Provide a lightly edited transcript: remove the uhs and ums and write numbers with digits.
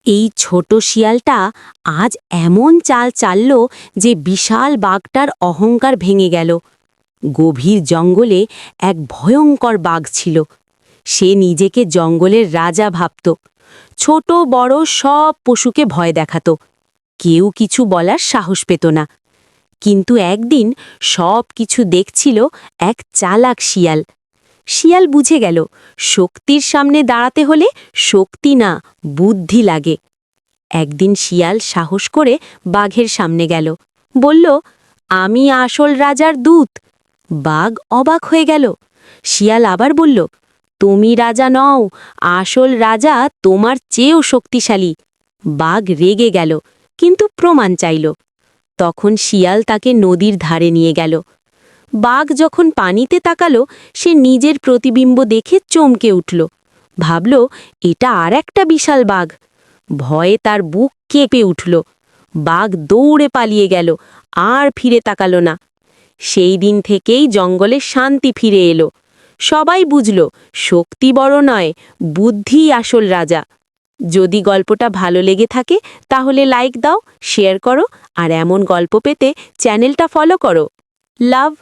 এই ছোট শিয়ালটা আজ এমন চাল চালল যে বিশাল বাঘটার অহংকার ভেঙে গেল। গভীর জঙ্গলে এক ভয়ঙ্কর বাঘ ছিল। সে নিজেকে জঙ্গলের রাজা ভাবত। ছোট বড় সব পশুকে ভয় দেখাত। কেউ কিছু বলার সাহস পেত না। কিন্তু একদিন সব কিছু দেখছিল এক চালাক শিয়াল। শিয়াল বুঝে গেল, শক্তির সামনে দাঁড়াতে হলে শক্তি না, বুদ্ধি লাগে। একদিন শিয়াল সাহস করে বাঘের সামনে গেল, বলল, আমি আসল রাজার দূত। বাঘ অবাক হয়ে গেল। শিয়াল আবার বলল, তুমি রাজা নও, আসল রাজা তোমার চেয়েও শক্তিশালী। বাঘ রেগে গেল, কিন্তু প্রমাণ চাইল। তখন শিয়াল তাকে নদীর ধারে নিয়ে গেল। বাঘ যখন পানিতে তাকালো, সে নিজের প্রতিবিম্ব দেখে চমকে উঠল। ভাবল, এটা আর একটা বিশাল বাঘ। ভয়ে তার বুক কেঁপে উঠল। বাঘ দৌড়ে পালিয়ে গেল, আর ফিরে তাকালো না। সেই দিন থেকেই জঙ্গলে শান্তি ফিরে এলো। সবাই বুঝল, শক্তি বড় নয়, বুদ্ধি আসল রাজা। যদি গল্পটা ভালো লেগে থাকে তাহলে লাইক দাও, শেয়ার করো, আর এমন গল্প পেতে চ্যানেলটা ফলো করো। লাভ।